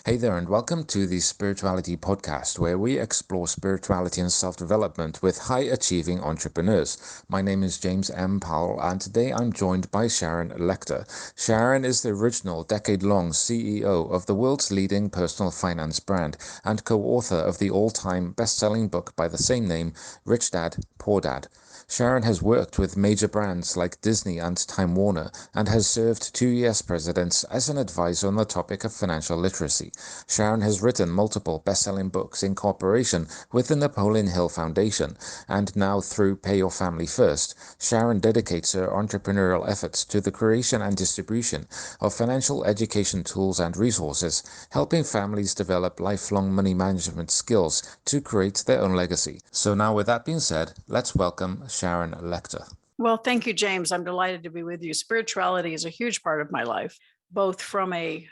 Hey there, and welcome to the Spirituality Podcast, where we explore spirituality and self-development with high-achieving entrepreneurs. My name is James M. Powell, and today I'm joined by Sharon Lechter. Sharon is the original decade-long CEO of the world's leading personal finance brand and co-author of the all-time best-selling book by the same name, Rich Dad, Poor Dad. Sharon has worked with major brands like Disney and Time Warner and has served 2 US presidents as an advisor on the topic of financial literacy. Sharon has written multiple best-selling books in cooperation with the Napoleon Hill Foundation, and now through Pay Your Family First, Sharon dedicates her entrepreneurial efforts to the creation and distribution of financial education tools and resources, helping families develop lifelong money management skills to create their own legacy. So now with that being said, let's welcome Sharon Lechter. Well, thank you, James. I'm delighted to be with you. Spirituality is a huge part of my life, both from a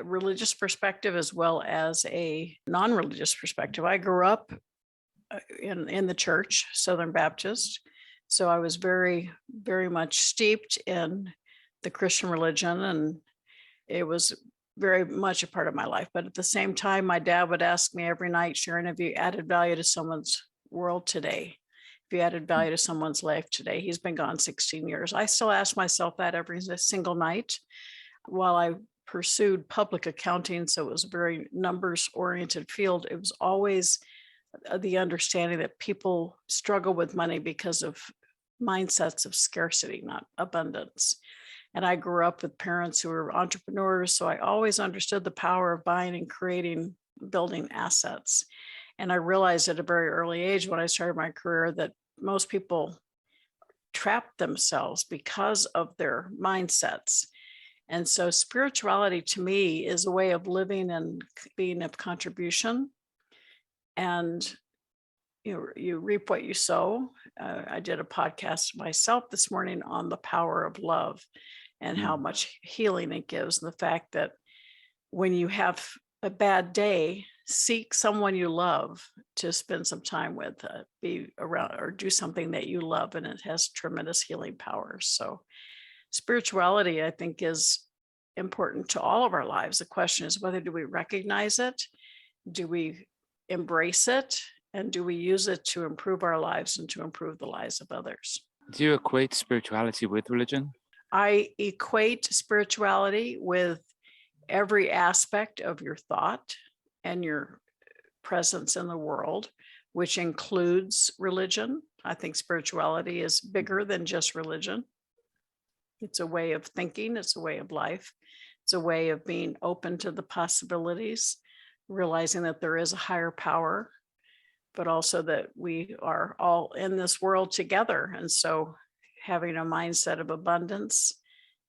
religious perspective as well as a non-religious perspective. I grew up in the church, Southern Baptist, so I was very, very much steeped in the Christian religion, and it was very much a part of my life. But at the same time, my dad would ask me every night, Sharon, have you added value to someone's world today? If you added value to someone's life today? He's been gone 16 years. I still ask myself that every single night. While I pursued public accounting, so it was a very numbers oriented field, it was always the understanding that people struggle with money because of mindsets of scarcity, not abundance. And I grew up with parents who were entrepreneurs, so I always understood the power of buying and creating, building assets. And I realized at a very early age when I started my career that most people trap themselves because of their mindsets. And so spirituality to me is a way of living and being of contribution. And you reap what you sow. I did a podcast myself this morning on the power of love and how much healing it gives. And the fact that when you have a bad day, seek someone you love to spend some time with, be around, or do something that you love, and it has tremendous healing powers. So spirituality, I think, is important to all of our lives. The question is, whether do we recognize it, do we embrace it, and do we use it to improve our lives and to improve the lives of others? Do you equate spirituality with religion? I equate spirituality with every aspect of your thought and your presence in the world, which includes religion. I think spirituality is bigger than just religion. It's a way of thinking, it's a way of life, it's a way of being open to the possibilities, realizing that there is a higher power, but also that we are all in this world together. And so having a mindset of abundance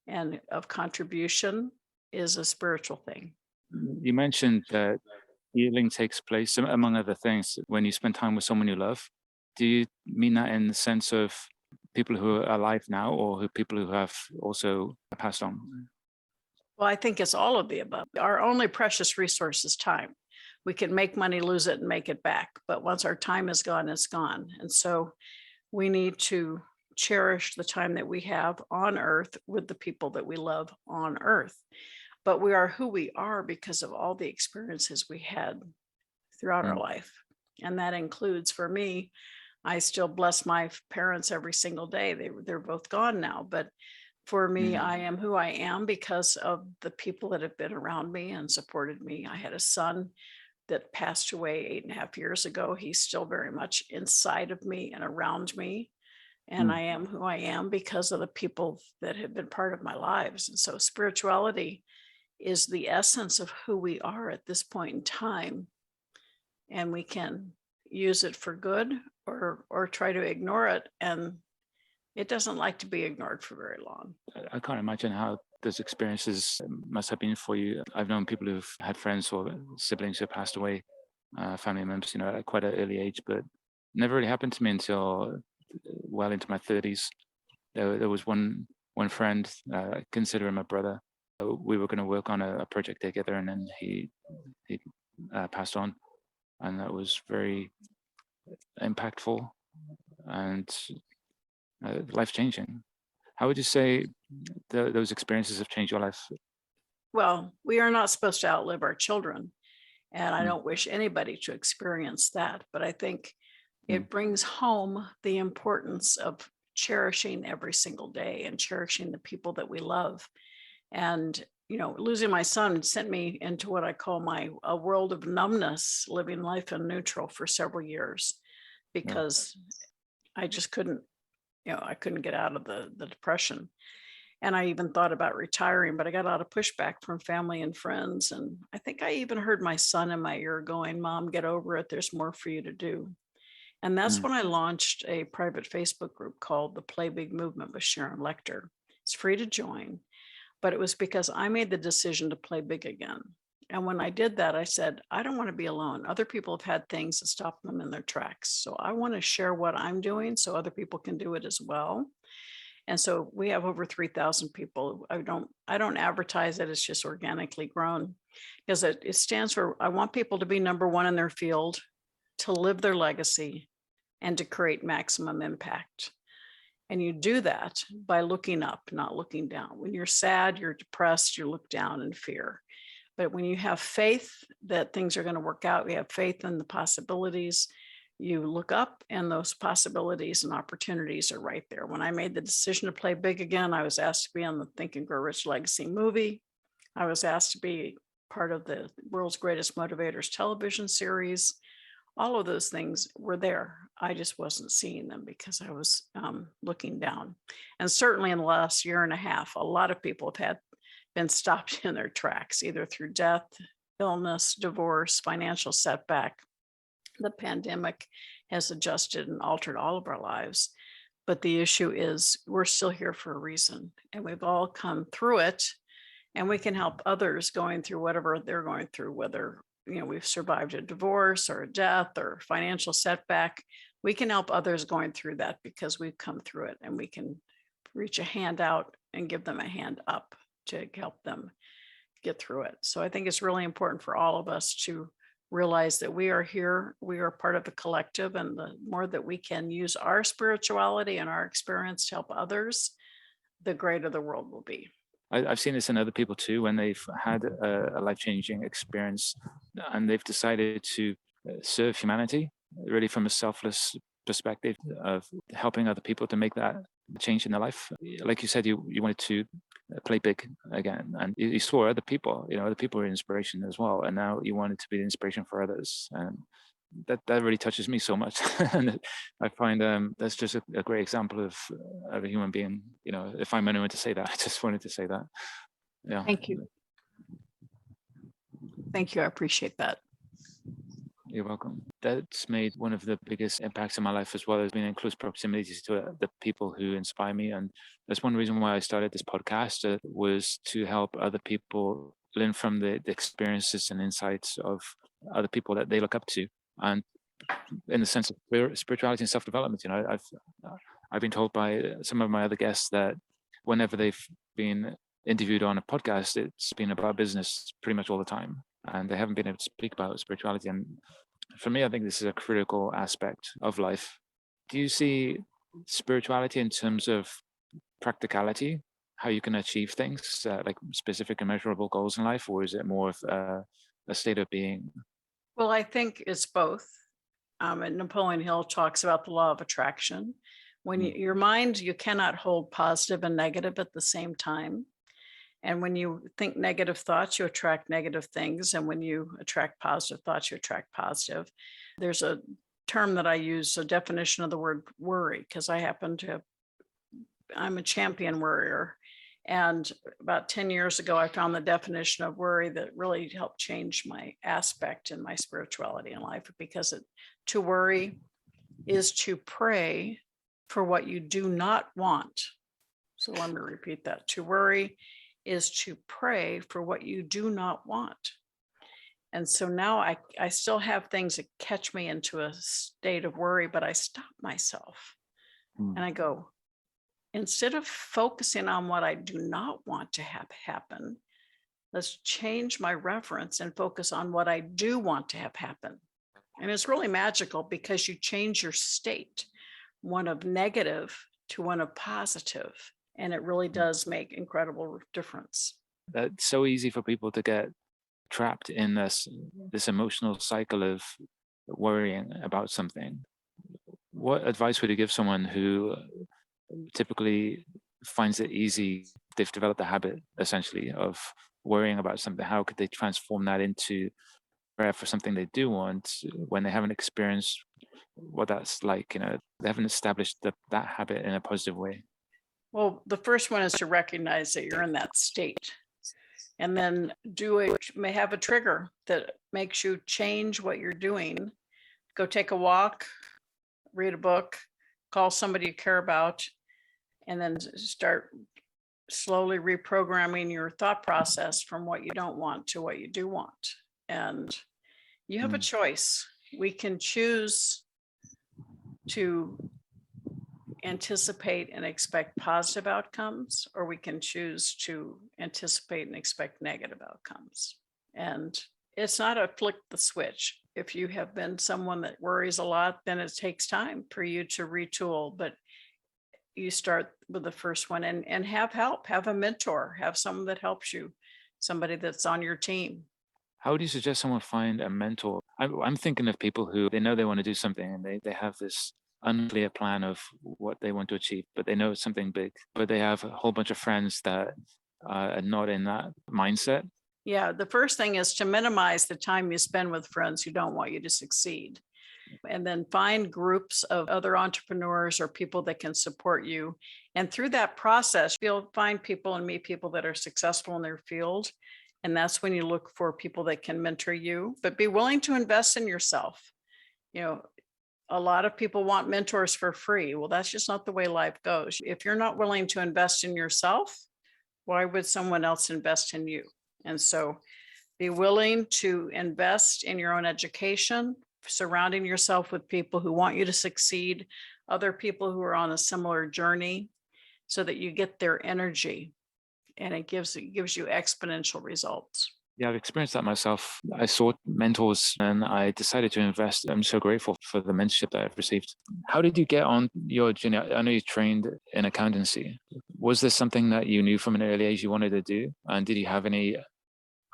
and of contribution is a spiritual thing. You mentioned that healing takes place, among other things, when you spend time with someone you love. Do you mean that in the sense of people who are alive now, or people who have also passed on? Well, I think it's all of the above. Our only precious resource is time. We can make money, lose it, and make it back. But once our time is gone, it's gone. And so we need to cherish the time that we have on earth with the people that we love on earth. But we are who we are because of all the experiences we had throughout our life. And that includes, for me, I still bless my parents every single day. They're both gone now. But for me, I am who I am because of the people that have been around me and supported me. I had a son that passed away 8.5 years ago. He's still very much inside of me and around me. And I am who I am because of the people that have been part of my lives. And so spirituality is the essence of who we are at this point in time. And we can use it for good or try to ignore it. And it doesn't like to be ignored for very long. I can't imagine how those experiences must have been for you. I've known people who've had friends or siblings who have passed away, family members, at quite an early age, but never really happened to me until well into my 30s. There was one friend, I consider him a brother. We were going to work on a project together, and then he passed on, and that was very impactful and life-changing. How would you say those experiences have changed your life? Well, we are not supposed to outlive our children. And I Mm. don't wish anybody to experience that. But I think Mm. it brings home the importance of cherishing every single day and cherishing the people that we love. And, losing my son sent me into what I call a world of numbness, living life in neutral for several years Yeah. because I just couldn't, I couldn't get out of the depression. And I even thought about retiring, but I got a lot of pushback from family and friends. And I think I even heard my son in my ear going, "Mom, get over it. There's more for you to do." And that's Mm. when I launched a private Facebook group called the Play Big Movement with Sharon Lechter. It's free to join, but it was because I made the decision to play big again. And when I did that, I said, I don't want to be alone. Other people have had things that stop them in their tracks. So I want to share what I'm doing so other people can do it as well. And so we have over 3,000 people. I don't advertise it. It's just organically grown because it stands for, I want people to be number one in their field, to live their legacy, and to create maximum impact. And you do that by looking up, not looking down. When you're sad, you're depressed, you look down in fear. But when you have faith that things are going to work out, you have faith in the possibilities, you look up and those possibilities and opportunities are right there. When I made the decision to play big again, I was asked to be on the Think and Grow Rich Legacy movie. I was asked to be part of the World's Greatest Motivators television series. All of those things were there. I just wasn't seeing them because I was looking down. And certainly in the last year and a half, a lot of people have been stopped in their tracks, either through death, illness, divorce, financial setback. The pandemic has adjusted and altered all of our lives. But the issue is we're still here for a reason, and we've all come through it, and we can help others going through whatever they're going through, whether we've survived a divorce or a death or financial setback. We can help others going through that because we've come through it, and we can reach a hand out and give them a hand up to help them get through it. So I think it's really important for all of us to realize that we are here, we are part of the collective, and the more that we can use our spirituality and our experience to help others, the greater the world will be. I've seen this in other people too, when they've had a life-changing experience and they've decided to serve humanity, really from a selfless perspective of helping other people to make that change in their life. Like you said, you wanted to play big again, and you saw other people, other people were inspiration as well, and now you wanted to be the inspiration for others, and that really touches me so much. And I find that's just a great example of a human being. If I'm anyone to say that, I just wanted to say that. Yeah. Thank you. Thank you. I appreciate that. You're welcome. That's made one of the biggest impacts in my life as well, as being in close proximity to the people who inspire me. And that's one reason why I started this podcast, was to help other people learn from the experiences and insights of other people that they look up to. And in the sense of spirituality and self-development, I've been told by some of my other guests that whenever they've been interviewed on a podcast, it's been about business pretty much all the time, and they haven't been able to speak about spirituality. And for me, I think this is a critical aspect of life. Do you see spirituality in terms of practicality, how you can achieve things, like specific and measurable goals in life, or is it more of a state of being? Well, I think it's both. And Napoleon Hill talks about the law of attraction. When your mind, you cannot hold positive and negative at the same time. And when you think negative thoughts, you attract negative things. And when you attract positive thoughts, you attract positive. There's a term that I use, a definition of the word worry, because I'm a champion worrier. And about 10 years ago, I found the definition of worry that really helped change my aspect in my spirituality in life, because to worry is to pray for what you do not want. So let me repeat that. To worry is to pray for what you do not want. And so now I still have things that catch me into a state of worry, but I stop myself and I go, instead of focusing on what I do not want to have happen, let's change my reference and focus on what I do want to have happen. And it's really magical because you change your state, one of negative to one of positive. And it really does make incredible difference. That's so easy for people to get trapped in this emotional cycle of worrying about something. What advice would you give someone who typically finds it easy? They've developed a habit essentially of worrying about something. How could they transform that into prayer for something they do want when they haven't experienced what that's like? They haven't established that habit in a positive way. Well, the first one is to recognize that you're in that state, and then may have a trigger that makes you change what you're doing. Go take a walk, read a book, call somebody you care about, and then start slowly reprogramming your thought process from what you don't want to what you do want. And you have a choice. We can choose to anticipate and expect positive outcomes, or we can choose to anticipate and expect negative outcomes. And it's not a flick the switch. If you have been someone that worries a lot, then it takes time for you to retool. But you start with the first one and have help, have a mentor, have someone that helps you, somebody that's on your team. How would you suggest someone find a mentor? I'm thinking of people who they know they want to do something and they have this unclear plan of what they want to achieve, but they know it's something big, but they have a whole bunch of friends that are not in that mindset. Yeah, the first thing is to minimize the time you spend with friends who don't want you to succeed. And then find groups of other entrepreneurs or people that can support you. And through that process, you'll find people and meet people that are successful in their field. And that's when you look for people that can mentor you, but be willing to invest in yourself. A lot of people want mentors for free. Well, that's just not the way life goes. If you're not willing to invest in yourself, why would someone else invest in you? And so be willing to invest in your own education, surrounding yourself with people who want you to succeed, other people who are on a similar journey, so that you get their energy, and it gives you exponential results. Yeah, I've experienced that myself. I sought mentors and I decided to invest. I'm so grateful for the mentorship that I've received. How did you get on your journey? I know you trained in accountancy. Was this something that you knew from an early age you wanted to do? And did you have any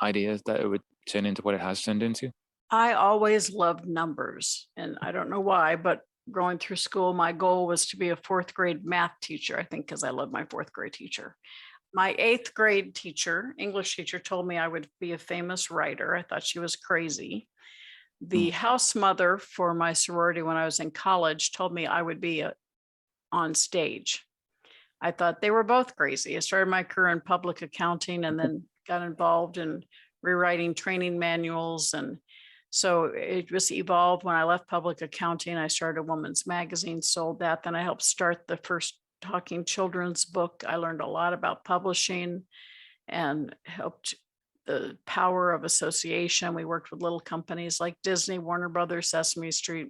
ideas that it would turn into what it has turned into? I always loved numbers, and I don't know why, but going through school, my goal was to be a fourth grade math teacher, I think, because I loved my fourth grade teacher. My eighth grade teacher, English teacher, told me I would be a famous writer. I thought she was crazy. The house mother for my sorority when I was in college told me I would be on stage. I thought they were both crazy. I started my career in public accounting and then got involved in rewriting training manuals. And so it just evolved. When I left public accounting, I started a women's magazine, sold that. Then I helped start the first talking children's book. I learned a lot about publishing and helped the power of association. We worked with little companies like Disney, Warner Brothers, Sesame Street.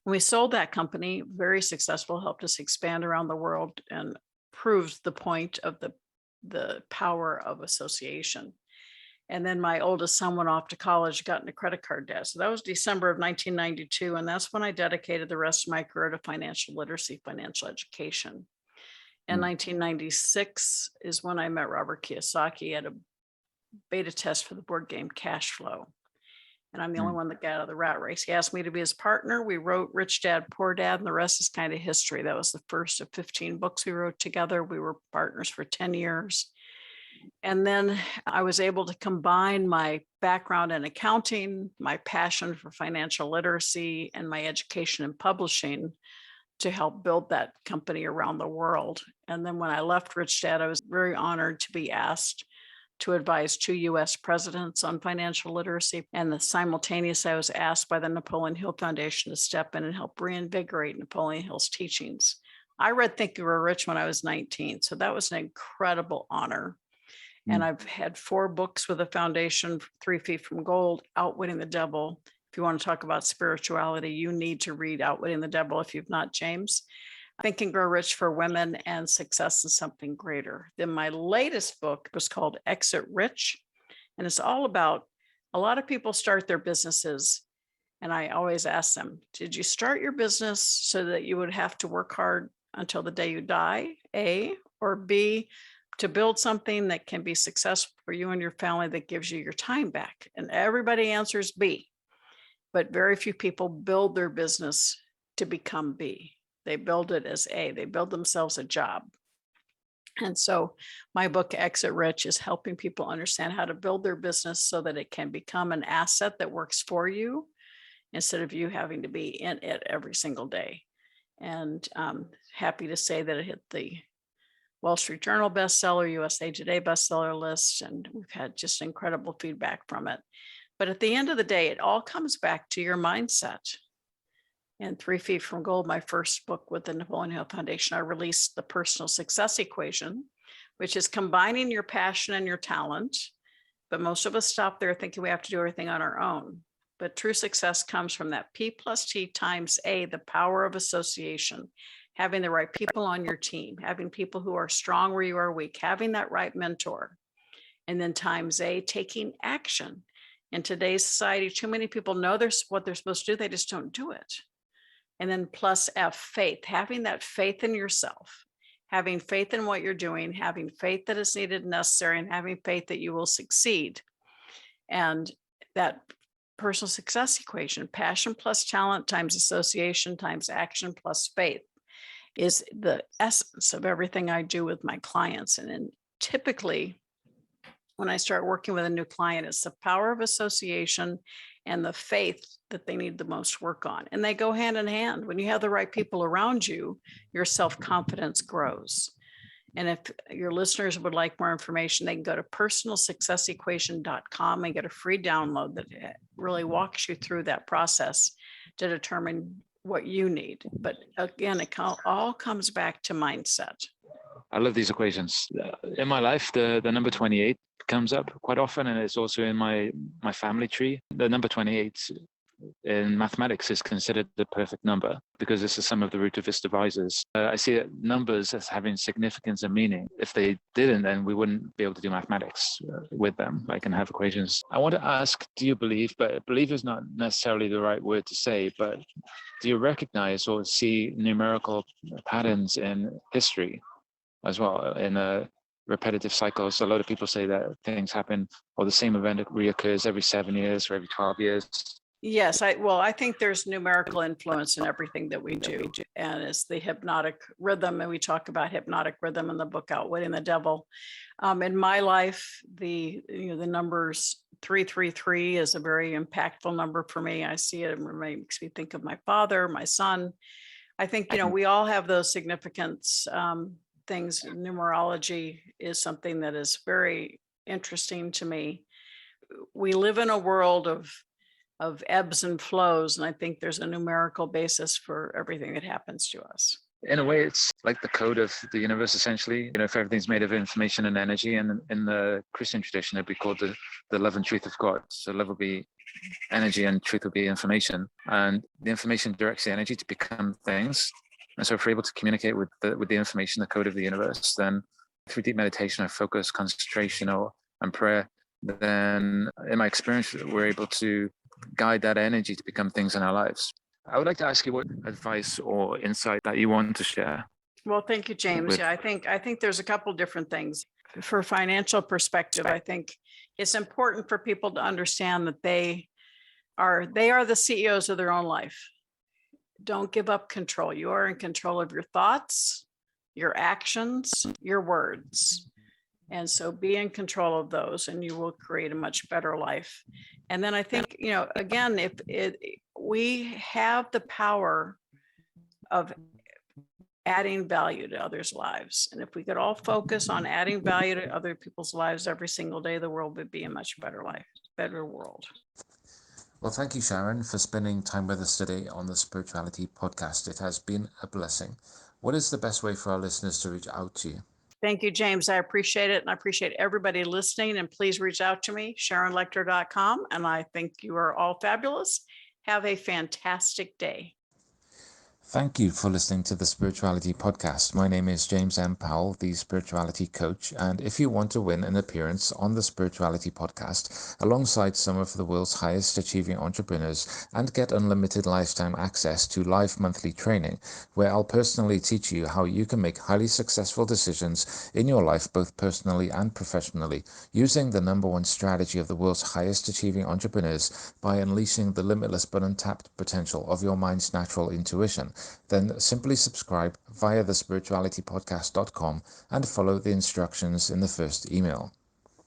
And we sold that company, very successful, helped us expand around the world and proved the point of the power of association. And then my oldest son went off to college, got into credit card debt. So that was December of 1992. And that's when I dedicated the rest of my career to financial literacy, financial education. In 1996 is when I met Robert Kiyosaki at a beta test for the board game Cash Flow. And I'm the only one that got out of the rat race. He asked me to be his partner. We wrote Rich Dad, Poor Dad, and the rest is kind of history. That was the first of 15 books we wrote together. We were partners for 10 years. And then I was able to combine my background in accounting, my passion for financial literacy, and my education in publishing to help build that company around the world. And then when I left Rich Dad, I was very honored to be asked to advise 2 US presidents on financial literacy. And simultaneously, I was asked by the Napoleon Hill Foundation to step in and help reinvigorate Napoleon Hill's teachings. I read Think and Grow Rich when I was 19. So that was an incredible honor. And I've had 4 books with the foundation, 3 Feet from Gold, Outwitting the Devil. If you want to talk about spirituality, you need to read Outwitting the Devil if you've not, James. Think and Grow Rich for Women, and Success in Something Greater. Then my latest book was called Exit Rich. And it's all about, a lot of people start their businesses. And I always ask them, did you start your business so that you would have to work hard until the day you die, A, or B, to build something that can be successful for you and your family that gives you your time back. And everybody answers B, but very few people build their business to become B. They build it as A. They build themselves a job. And so my book, Exit Rich, is helping people understand how to build their business so that it can become an asset that works for you instead of you having to be in it every single day. And I'm happy to say that it hit the Wall Street Journal bestseller, USA Today bestseller list, and we've had just incredible feedback from it. But at the end of the day, it all comes back to your mindset. And 3 Feet from Gold, my first book with the Napoleon Hill Foundation, I released the personal success equation, which is combining your passion and your talent. But most of us stop there thinking we have to do everything on our own. But true success comes from that P plus T times A, the power of association, having the right people on your team, having people who are strong where you are weak, having that right mentor. And then times A, taking action. In today's society, too many people know what they're supposed to do, they just don't do it. And then plus F, faith, having that faith in yourself, having faith in what you're doing, having faith that is needed and necessary, and having faith that you will succeed. And that personal success equation, passion plus talent times association times action plus faith, is the essence of everything I do with my clients. And then typically, when I start working with a new client, it's the power of association and the faith that they need the most work on. And they go hand in hand. When you have the right people around you, your self-confidence grows. And if your listeners would like more information, they can go to personalsuccessequation.com and get a free download that really walks you through that process to determine what you need. But again, it all comes back to mindset. I love these equations. In my life, the number 28 comes up quite often, and it's also in my family tree. The number 28 in mathematics is considered the perfect number because it's the sum of the root of its divisors. I see numbers as having significance and meaning. If they didn't, then we wouldn't be able to do mathematics with them. I can have equations. I want to ask, do you believe, but believe is not necessarily the right word to say, but do you recognize or see numerical patterns in history as well, in repetitive cycles? A lot of people say that things happen, or the same event reoccurs every 7 years or every 12 years. Yes, I think there's numerical influence in everything that we do, and it's the hypnotic rhythm, and we talk about hypnotic rhythm in the book Outwitting the Devil. In my life, the numbers 333 is a very impactful number for me. I see it, and it makes me think of my father, my son. I think we all have those significance things. Numerology is something that is very interesting to me. We live in a world of ebbs and flows, and I think there's a numerical basis for everything that happens to us. In a way, it's like the code of the universe, essentially. If everything's made of information and energy, and in the Christian tradition, it'd be called the love and truth of God. So love will be energy and truth will be information, and the information directs the energy to become things. And so if we're able to communicate with the information, the code of the universe, then through deep meditation or focus, concentration, and prayer, then in my experience, we're able to guide that energy to become things in our lives. I would like to ask you what advice or insight that you want to share. Well, thank you, James. Yeah, I think there's a couple different things. For financial perspective, I think it's important for people to understand that they are the CEOs of their own life. Don't give up control. You are in control of your thoughts, your actions, your words. And so be in control of those, and you will create a much better life. And then I think, again, we have the power of adding value to others' lives. And if we could all focus on adding value to other people's lives every single day, the world would be a much better life, better world. Well, thank you, Sharon, for spending time with us today on the Spirituality Podcast. It has been a blessing. What is the best way for our listeners to reach out to you? Thank you, James. I appreciate it. And I appreciate everybody listening. And please reach out to me, SharonLechter.com. And I think you are all fabulous. Have a fantastic day. Thank you for listening to the Spirituality Podcast. My name is James M. Powell, the Spirituality Coach, and if you want to win an appearance on the Spirituality Podcast alongside some of the world's highest achieving entrepreneurs and get unlimited lifetime access to live monthly training, where I'll personally teach you how you can make highly successful decisions in your life, both personally and professionally, using the number one strategy of the world's highest achieving entrepreneurs by unleashing the limitless but untapped potential of your mind's natural intuition, then simply subscribe via thespiritualitypodcast.com and follow the instructions in the first email.